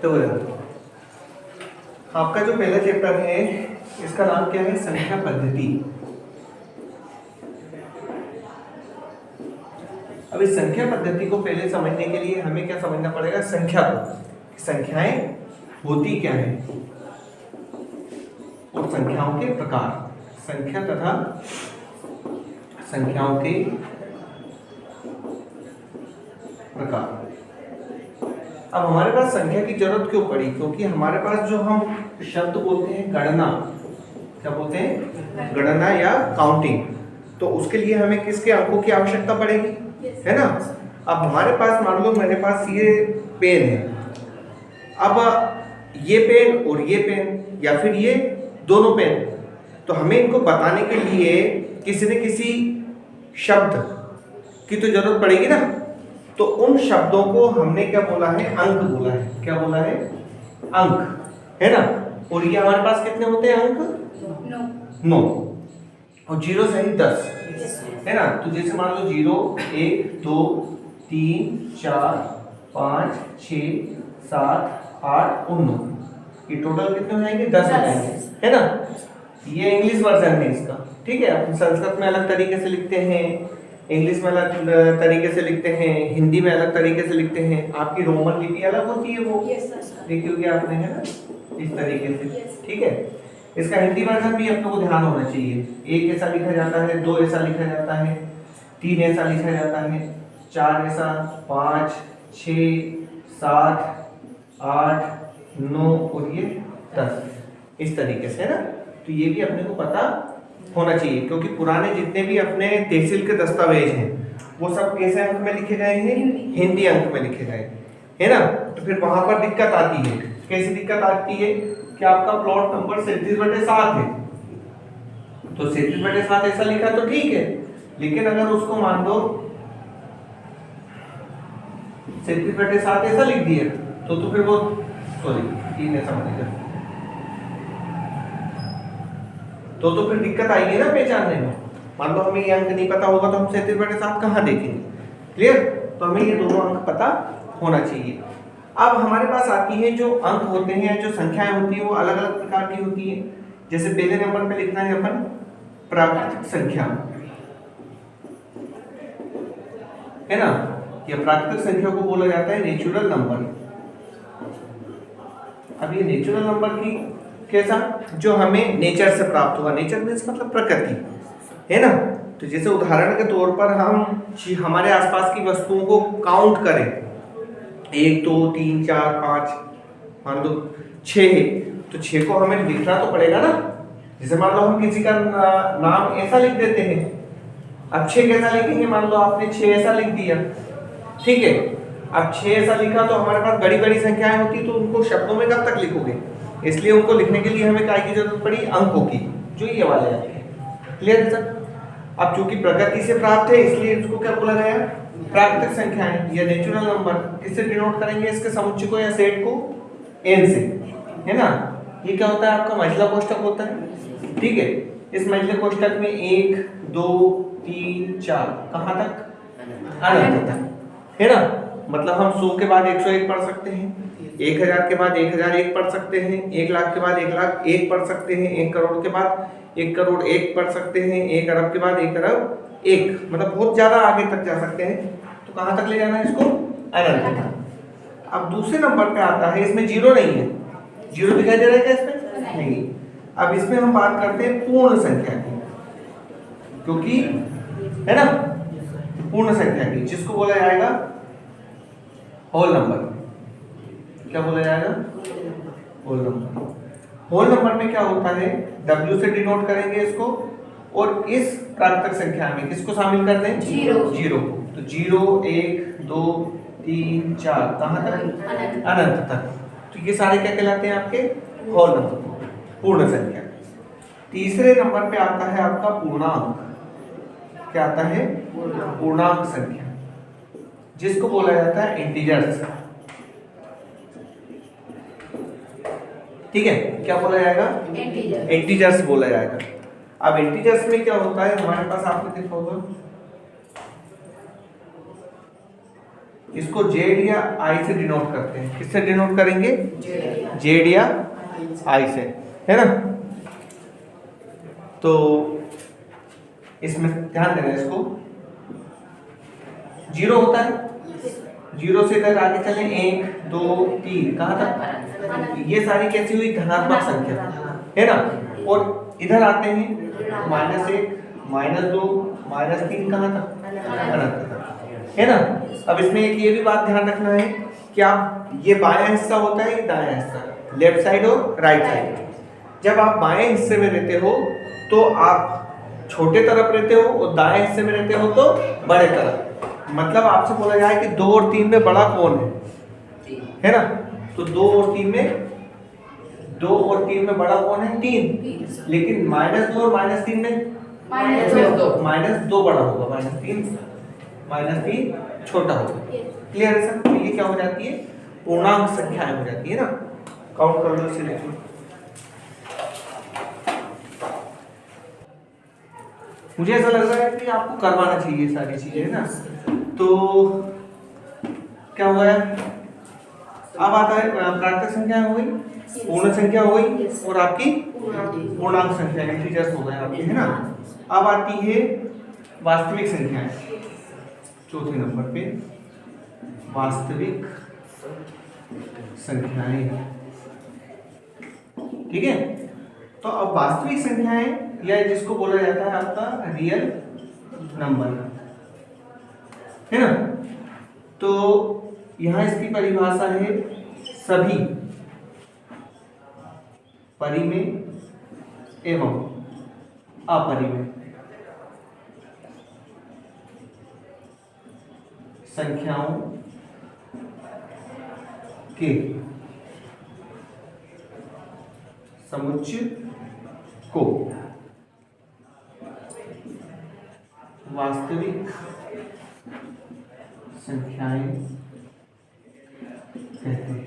तो आपका जो पहला चैप्टर है इसका नाम क्या है? संख्या पद्धति। अब इस संख्या पद्धति को पहले समझने के लिए हमें क्या समझना पड़ेगा? संख्या को, संख्याएं होती क्या है और संख्याओं के प्रकार, संख्या तथा संख्याओं के प्रकार। अब हमारे पास संख्या की जरूरत क्यों पड़ी? क्योंकि हमारे पास जो हम शब्द बोलते हैं गणना, क्या बोलते हैं? गणना या काउंटिंग, तो उसके लिए हमें किसके अंकों की आवश्यकता पड़ेगी, है ना? अब हमारे पास मान लो मेरे पास ये पेन है, अब ये पेन और ये पेन या फिर ये दोनों पेन, तो हमें इनको बताने के लिए किसी न किसी शब्द की तो जरूरत पड़ेगी ना। तो उन शब्दों को हमने क्या बोला है? अंक बोला है। क्या बोला है? अंक, है ना? और ये हमारे पास कितने होते हैं अंक? 9 और 0 सहित 10, है ना? तो जैसे मान लो 0 1 2 3 4 5 6 7 8 और 9, ये टोटल कितने हो जाएंगे? 10 हो जाएंगे, है ना? ये इंग्लिश वर्जन है इसका, ठीक है? अपन संस्कृत में अलग तरीके से लिखते हैं, इंग्लिश में अलग तरीके से लिखते हैं, हिंदी में अलग तरीके से लिखते हैं। आपकी रोमन लिपि अलग होती है, वो देखी होगी आपने, है ना? इस तरीके से, ठीक है? इसका हिंदी वर्जन भी अपने को ध्यान होना चाहिए। 1 ऐसा लिखा जाता है, 2 ऐसा लिखा जाता है, 3 ऐसा लिखा जाता है, 4 ऐसा, 5 6 7 8 9 और ये 10, इस तरीके से, है ना? तो ये भी अपने को पता होना चाहिए, क्योंकि पुराने जितने भी अपने तहसील के दस्तावेज हैं वो सब कैसे अंक में लिखे गए हैं? हिंदी अंक में लिखे गए, है ना? तो फिर वहां पर दिक्कत आती है। कैसी दिक्कत आती है कि आपका प्लॉट नंबर 37/7 है, तो 37/7 ऐसा लिखा तो ठीक है, लेकिन अगर उसको मान लो 37/7 ऐसा लिख दिया तो फिर वो सॉरी 3 ऐसा बनेगा, तो फिर दिक्कत आएगी ना पहचानने में। मान लो हमें ये अंक नहीं पता होगा तो हम 37/7 कहाँ देखेंगे? क्लियर? तो हमें ये दोनों अंक पता होना चाहिए। अब हमारे पास आती है जो अंक होते हैं, जो संख्याएं होती है वो अलग अलग प्रकार की होती है। जैसे पहले नंबर पे लिखना है अपन प्राकृतिक संख्या, है ना? ये प्राकृतिक संख्या को बोला जाता है नेचुरल नंबर। अब ये नेचुरल नंबर की कैसा? जो हमें नेचर से प्राप्त हुआ। नेचर मीन्स मतलब प्रकृति, है ना? तो जैसे उदाहरण के तौर पर हम हमारे आसपास की वस्तुओं को काउंट करें, 1 2 3 4 5, मान लो 6 है, तो 6 को हमें लिखना तो पड़ेगा ना। जैसे मान लो हम किसी का नाम ऐसा लिख देते हैं, अब 6 कैसा लिखेंगे? मान लो आपने 6 ऐसा लिख दिया, ठीक है? अब 6 ऐसा लिखा तो हमारे पास बड़ी बड़ी संख्याएं होती, तो उनको शब्दों में कब तक लिखोगे? इसलिए उनको लिखने के लिए हमें काय की जरूरत पड़ी? अंकों की, जो ये वाले हैं। क्लियर है सर? अब चूंकि प्रकृति से प्राप्त है इसलिए इसको क्या बोला गया? प्राकृतिक संख्याएं या नेचुरल नंबर। किससे डिनोट करेंगे? इसके समुच्चय को या सेट को n से, है ना? ये क्या होता है? आपका महिला कोष्ठक होता है, ठीक है? इस महिला कोष्ठक में 1 2 3 4 कहाँ तक? अनंत तक, है ना? मतलब हम 100 के बाद 101 पढ़ सकते हैं, 1000 के बाद 1001 पढ़ सकते हैं, 1 लाख के बाद 1,01,000 पढ़ सकते हैं, 1 करोड़ के बाद 1,01,00,000 पढ़ सकते हैं, 1 अरब के बाद 1,01,00,000, मतलब बहुत ज्यादा आगे तक जा सकते हैं। तो कहाँ तक ले जाना है इसको? अनंत तक। अब दूसरे नंबर पे आता है, इसमें 0 नहीं है, 0 दिखाई दे रहा है क्या इसमें? नहीं। अब इसमें हम बात करते हैं पूर्ण संख्या की, क्योंकि है ना पूर्ण संख्या की, जिसको बोला जाएगा होल नंबर। क्या बोला जाएगा? Whole number. होल नंबर में क्या होता है? W से डिनोट करेंगे इसको, और इस प्राकृतिक संख्या में किसको शामिल कर दें? 0 को। तो 0 1 2 3 4 कहाँ तक? अनंत तक। तो ये सारे क्या कहलाते हैं? आपके होल नंबर, पूर्ण संख्या। तीसरे नंबर पे आता है आपका पूर्णांक। क्या आता है? पूर्णांक संख्या, जिसको बोला जाता है इंटीजर्स, ठीक है? क्या बोला जाएगा? इंटीजर्स बोला जाएगा। अब इंटीजर्स में क्या होता है? हमारे पास आपने देखा होगा इसको जेड या आई से डिनोट करते हैं। किससे डिनोट करेंगे? जेड या आई से, है ना। तो इसमें ध्यान देना, इसको जीरो होता है, जीरो से इधर आगे चले 1 2 3, कहाँ तक? ये सारी कैसी हुई? धनात्मक संख्या, है ना। और इधर आते हैं -1 -2 -3, कहाँ तक? अनंत तक, है ना। अब इसमें एक ये भी बात ध्यान रखना है कि आप, ये बायां हिस्सा होता है, ये दायां हिस्सा, लेफ्ट साइड और राइट साइड। जब आप बाएं हिस्से में रहते हो तो आप छोटे तरफ रहते हो, और दाएं हिस्से में रहते हो तो बड़े तरफ। मतलब आपसे बोला जाए कि 2 और 3 में बड़ा कौन है ना। तो 2 और 3 में बड़ा कौन है? 3। लेकिन -2 और -3 में -2 बड़ा होगा, -3 छोटा होगा। क्लियर है सर? तो ये क्या हो जाती है? पूर्णांक संख्याएं हो जाती है ना। काउंट कर लो इसे, देखो। मुझे ऐसा लग रहा है कि आपको करवाना चाहिए सारी चीजें, है ना। तो क्या हुआ है? अब आता है प्राकृतिक संख्या हो गई, पूर्ण संख्या हो गई, और आपकी पूर्णांक संख्या, इंटीजर्स हो गए आपके, है ना। अब आती है वास्तविक संख्याएं, चौथे नंबर पे वास्तविक संख्याएं। ठीक है। तो अब वास्तविक संख्याएं, या जिसको बोला जाता है आपका रियल नंबर, है ना। तो यहां इसकी परिभाषा है सभी परिमेय एवं अपरिमेय संख्याओं के समुच्चय को वास्तविक संख्याएं कहते हैं,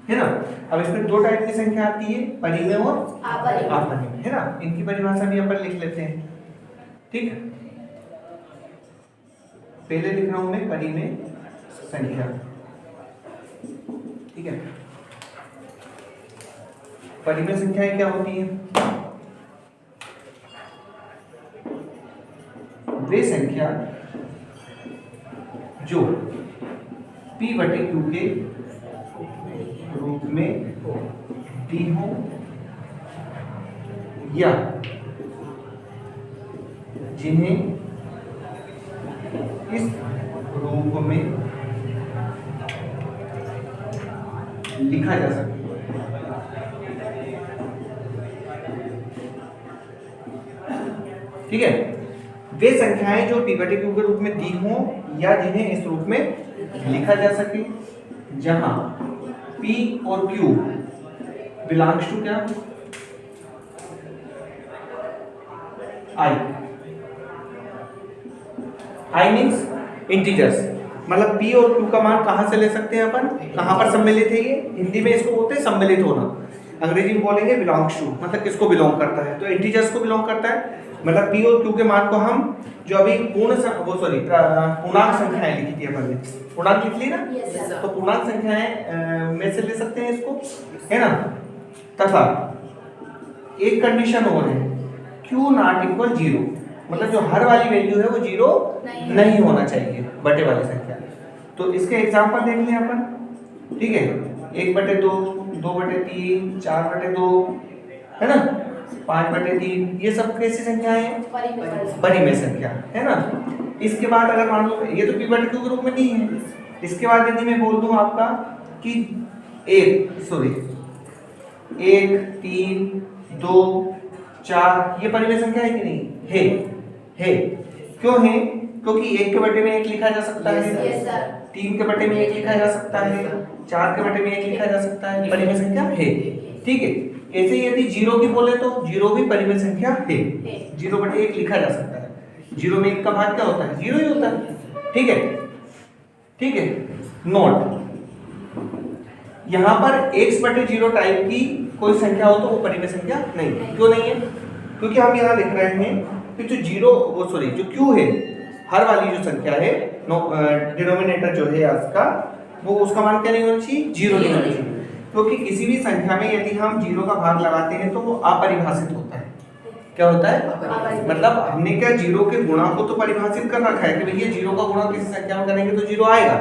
है ना। अब इसमें 2 टाइप की संख्या आती है, परिमेय और अपरिमेय, है ना। इनकी परिभाषा भी अपन लिख लेते हैं, ठीक है। पहले लिख रहा हूं मैं परिमेय संख्या, ठीक है। परिमेय संख्याएं क्या होती हैं? वे संख्या जो P/Q के रूप में दी हो या जिन्हें इस रूप में लिखा जा सके। ठीक है। वे संख्याएं जो P/Q के रूप में दी हों या जिन्हें इस रूप में लिखा जा सके, जहां P और Q बिलोंग्स टू क्या? I means integers. मतलब P और Q का मान कहां से ले सकते हैं अपन? कहां पर सम्मिलित है ये? हिंदी में इसको बोलते हैं सम्मिलित होना, अंग्रेजी में बोलेंगे बिलोंग्स टू, मतलब किसको बिलोंग करता है? तो इंटीजर्स को बिलोंग करता है। मतलब P और Q के मान को हम, जो अभी पूर्णांक संख्याएं लिखी थी अपन ने, पूर्णांक लिख ली ना। तो पूर्णांक संख्याएं में से ले सकते हैं इसको, है ना। तथा एक कंडीशन और है, Q नॉट इक्वल 0, मतलब जो हर वाली वैल्यू है वो 0 नहीं होना चाहिए, बटे वाली संख्या। तो इसके एग्जांपल देख लें अपन, ठीक है। 1/2, 2/3, 4/2, है ना, 5/3, ये सब कैसी संख्याएं हैं? परिमेय संख्या, है ना। इसके बाद अगर मान लो ये तो P/Q के रूप में नहीं है, इसके बाद यदि मैं बोल दूं आपका कि 1, 3, 2, 4, ये परिमेय संख्या है कि नहीं? है। क्यों है? क्योंकि 1 के बटे में 1 लिखा जा सकता है, 3 के बटे में 1 लिखा जा सकता है, 4 के बटे में 1 लिखा जा सकता है, परिमेय संख्या है। ठीक है। ऐसे यदि 0 की बोले तो 0 भी परिमेय संख्या है, 0/1 लिखा जा सकता है। 0 में 1 का भाग क्या होता है? 0 ही होता है। ठीक है। नोट, यहाँ पर x/0 टाइप की कोई संख्या हो तो वो परिमेय संख्या नहीं है। क्यों नहीं है? क्योंकि हम यहाँ लिख रहे हैं कि जो Q है, हर वाली जो संख्या है डिनोमिनेटर जो है उसका, वो उसका मान क्या नहीं होना चाहिए, 0 नहीं होना चाहिए। क्योंकि किसी भी संख्या में यदि हम 0 का भाग लगाते हैं तो वो अपरिभाषित होता है। क्या होता है? मतलब हमने क्या 0 के गुणा को तो परिभाषित कर रखा है कि भैया 0 का गुणा किसी संख्या में करेंगे तो 0 आएगा,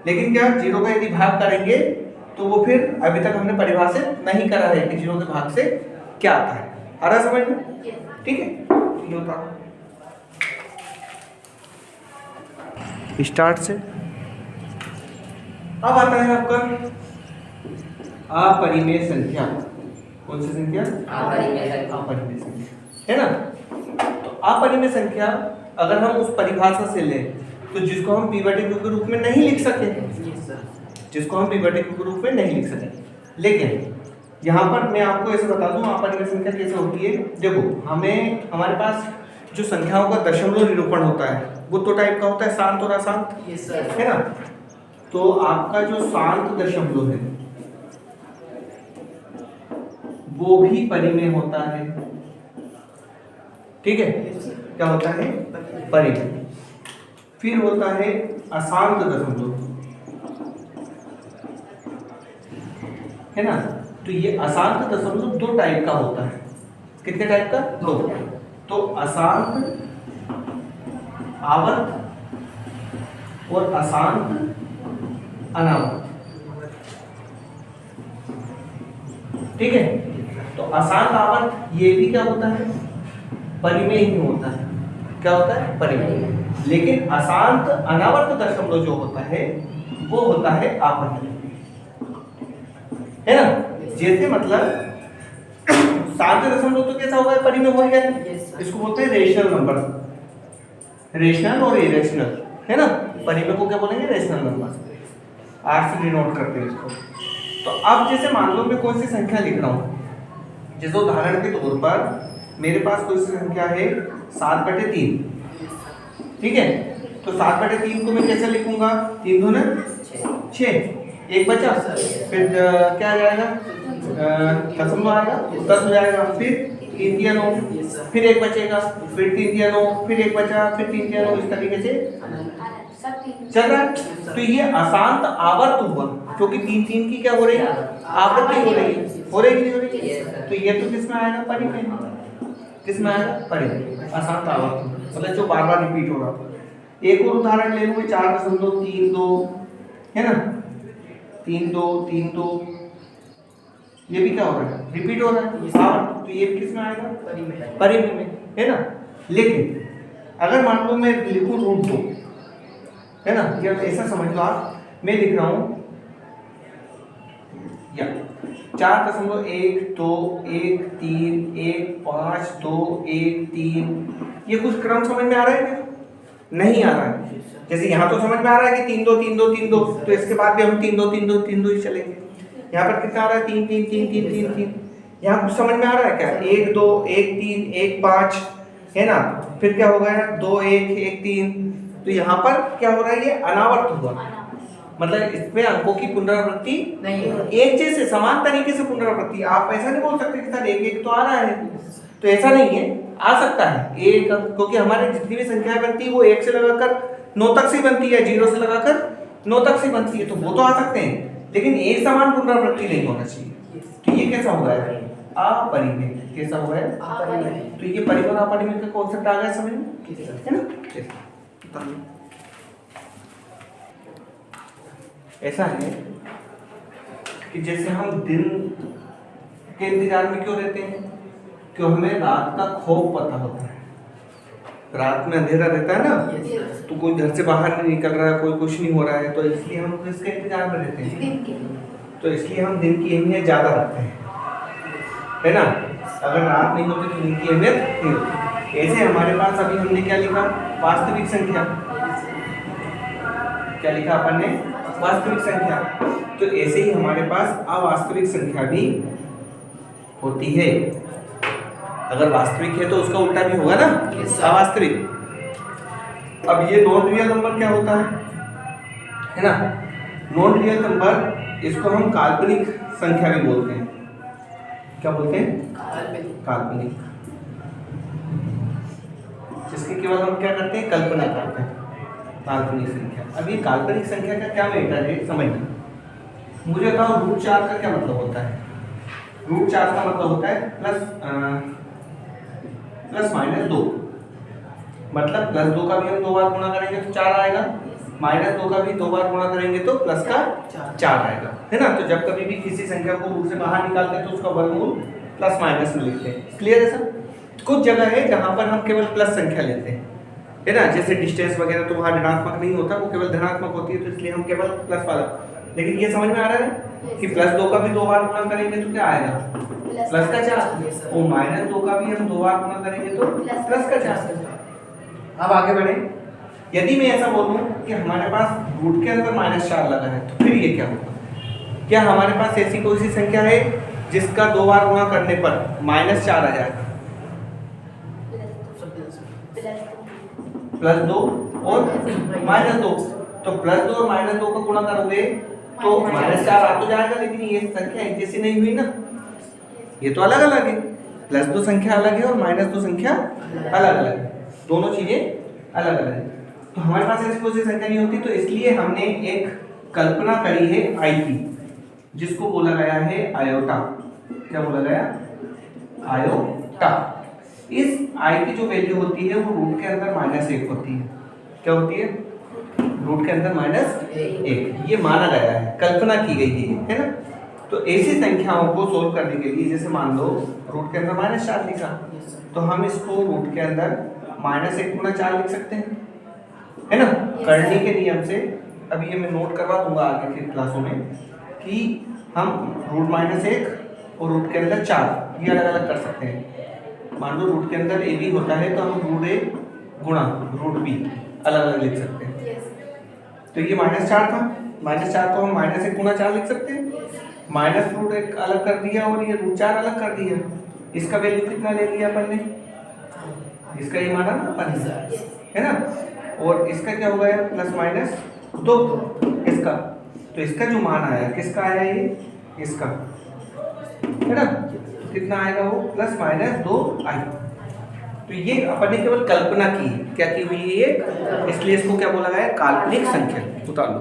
लेकिन क्या 0 का यदि भाग करेंगे तो वो फिर अभी तक हमने परिभाषित नहीं करा है कि 0 के भाग से क्या आता है। आ रहा समझ में? ठीक है, ये होता स्टार्ट से। अब आता है आपका अपरिमेय संख्या। कौन सी संख्या? अपरिमेय संख्या, है ना। तो अपरिमेय संख्या अगर हम उस परिभाषा से लें तो जिसको हम p/q के रूप में नहीं लिख सके, लेकिन यहाँ पर मैं आपको ऐसे बता दूं अपरिमेय संख्या कैसे होती है। देखो, हमारे पास जो संख्याओं का दशमलव निरूपण होता है वो तो टाइप का होता है, शांत और अशांत, है ना। तो आपका जो शांत दशमलव है वो भी परिमेय होता है। ठीक है, क्या होता है? परिमेय। फिर होता है अशांत दशमलव, है ना। तो ये अशांत दशमलव दो टाइप का होता है। कितने टाइप का? दो। तो अशांत आवर्त और अशांत अनावर्त। ठीक है, तो अशांत आवर्त ये भी क्या होता है? परिमेय ही होता है। क्या होता है? परिमेय। लेकिन अशांत अनावर्त दशमलव जो होता है वो होता है अपरिमेय, है ना। जैसे मतलब शांत दशमलव तो कैसा होगा? परिमेय हो गया। इसको बोलते हैं रेशनल नंबर, रेशनल और इरेशनल, है ना। परिमेय को क्या बोलेंगे? Rational number. आर से डिनोट करते हैं इसको। तो अब जैसे मान लो मैं कोई सी संख्या लिख रहा हूँ, जैसे उदाहरण के तौर पर मेरे पास कोई सी संख्या है 7/3। ठीक है, तो 7/3 को मैं कैसे लिखूंगा? 3 दूने 6, एक बचा, फिर क्या आ जाएगा? दशमलव आएगा, 10 हो जाएगा, फिर 3 दिया 9, फिर एक बचेगा, फिर 3 दिया 9, फिर एक बचा, फिर 3 दिया 9, इस तरीके से चल रहा है। तो ये अशांत आवर्त हुआ क्योंकि 3 की क्या हो रही है? आवृत्ति हो रही है, हो रही नहीं हो रही? तो ये तो किसमें आएगा? परिमेय। किसमें आएगा? परिमेय। अशांत आवर्त मतलब जो बार बार रिपीट हो रहा है। एक और उदाहरण ले लूंगे, 4.32, है ना। 3 2 ये भी क्या हो रहा है? रिपीट हो रहा है। तो ये भी किसमें आएगा? परिमेय में, है ना। लेकिन अगर मान लो मैं लिखूं √2, है ना, या ऐसा समझ लो आप, मैं लिख रहा हूं या 4.1 2 1 3 1 5 2 1 3, ये कुछ क्रम समझ में आ रहा है क्या? नहीं आ रहा है। जैसे यहाँ तो समझ में आ रहा है कि 3 2 3 2 3 2, तो इसके बाद भी हम 3 2 3 2 3 2 ही चलेंगे। यहाँ पर कितना आ रहा है? 3 3 3 3 3 3। यहाँ कुछ समझ में आ रहा है क्या? 1 2 1 3 1 5, है ना। फिर क्या हो गया? 2 1 1 3। तो यहाँ पर क्या हो रहा है? ये अनावर्त हुआ, मतलब इसमें अंकों की पुनरावृत्ति नहीं है, एक जैसे समान तरीके से पुनरावृत्ति। आप ऐसा नहीं बोल सकते कि सर 1 1 तो आ रहा है, तो ऐसा नहीं है, आ सकता है एक, क्योंकि हमारे जितनी भी संख्या बनती है वो 1 से लगाकर 9 तक से बनती है, 0 से लगाकर 9 तक से बनती है, तो वो तो आ सकते हैं, लेकिन एक समान पुनरावृत्ति नहीं होना चाहिए। तो ये कैसा हो गया है? अपरिमेय। कैसा हो गया? अपरिमेय। तो ये परिमेय और अपरिमेय का कॉन्सेप्ट आ गया समझ में, है ना। ऐसा है कि जैसे हम दिन के इंतजार में क्यों रहते हैं? क्यों हमें रात का खौफ पता होता है। रात में अंधेरा रहता है ना, तो कोई घर से बाहर नहीं निकल रहा है, कोई कुछ नहीं हो रहा है, तो इसलिए हम इसके इंतजार में रहते हैं। तो इसलिए हम दिन की अहमियत ज़्यादा रखते हैं, है ना। अगर रात नहीं होती तो दिन की अहमियत नहीं होती। ऐसे हमारे पास अभी हमने क्या लिखा? वास्तविक संख्या। क्या लिखा अपन ने? वास्तविक संख्या। तो ऐसे ही हमारे पास अवास्तविक संख्या भी होती है। अगर वास्तविक है तो उसका उल्टा भी होगा ना, अवास्तविक। अब ये नॉन रियल नंबर क्या होता है ना। नॉन रियल नंबर, इसको हम काल्पनिक संख्या भी बोलते हैं। क्या बोलते हैं? काल्पनिक। जिसकी केवल हम क्या करते हैं, कल्पना करते हैं, काल्पनिक संख्या। अब ये काल्पनिक संख्या का क्या मैटर है समझिए। मुझे बताओ √4 का क्या मतलब होता है। √4 का मतलब होता है +-2, मतलब +2 का भी हम 2 बार गुणा करेंगे तो 4 आएगा, -2 का भी 2 बार गुणा करेंगे तो प्लस का 4 आएगा, है ना। तो जब कभी भी किसी संख्या को रूट से बाहर निकालते हैं तो उसका वर्गमूल प्लस माइनस में लिखते हैं। क्लियर है सर। कुछ जगह है जहाँ पर हम केवल प्लस संख्या लेते हैं, है ना, जैसे डिस्टेंस वगैरह तो वहाँ ऋणात्मक नहीं होता, वो केवल धनात्मक होती है, तो इसलिए हम केवल प्लस वाला। लेकिन ये समझ में आ रहा है कि +2 का भी 2 बार गुणा करेंगे तो क्या आएगा, प्लस का 4, और -2 का भी हम 2 बार गुणा करेंगे तो प्लस का 4। अब आगे बढ़े। यदि मैं ऐसा बोलूं कि हमारे पास रूट के अंदर -4 लगा है तो फिर ये क्या होगा। क्या हमारे पास ऐसी कोई सी संख्या है जिसका 2 बार गुणा करने पर -4 आ जाएगा, +2 और -2, तो +2 और -2 का गुणा करोगे तो -4 आ तो जाएगा, लेकिन ये संख्या एक जैसी नहीं हुई ना, ये तो अलग अलग है। +2 संख्या अलग है और -2 संख्या अलग अलग है, दोनों चीजें अलग अलग है। तो हमारे पास ऐसी कोई सी संख्या नहीं होती, तो इसलिए हमने एक कल्पना करी है आई की, जिसको बोला गया है आयोटा। क्या बोला गया, आयोटा। इस आई की जो वैल्यू होती है वो रूट के अंदर -1 होती है। क्या होती है, रूट के अंदर -1, ये माना गया है, कल्पना की गई है ना। तो ऐसी संख्याओं को सोल्व करने के लिए, जैसे मान लो रूट के अंदर -4 लिखा, तो हम इसको रूट के अंदर -1 गुणा 4 लिख सकते हैं, है ना, करने के नियम से। अभी ये मैं नोट करवा दूंगा आगे की क्लासों में कि हम √-1 और रूट के अंदर 4 ये अलग अलग कर सकते हैं। मान लो रूट के अंदर ए बी होता है तो हम √a गुणा √b अलग अलग लिख सकते हैं। तो ये -4 था, -4 को हम -1 गुणा 4 लिख सकते हैं, -√1 अलग कर दिया और ये √4 अलग कर दिया। इसका वैल्यू कितना ले लिया अपन ने, इसका ये माना ना अपन ने, है ना, और इसका क्या हो गया +-2 इसका, तो इसका जो मान आया किसका आया, ये इसका, है ना, कितना आएगा वो +-2 आई। तो ये अपन ने केवल कल्पना की, क्या की हुई है ये, इसलिए इसको क्या बोला गया है, काल्पनिक संख्या। उतार लो।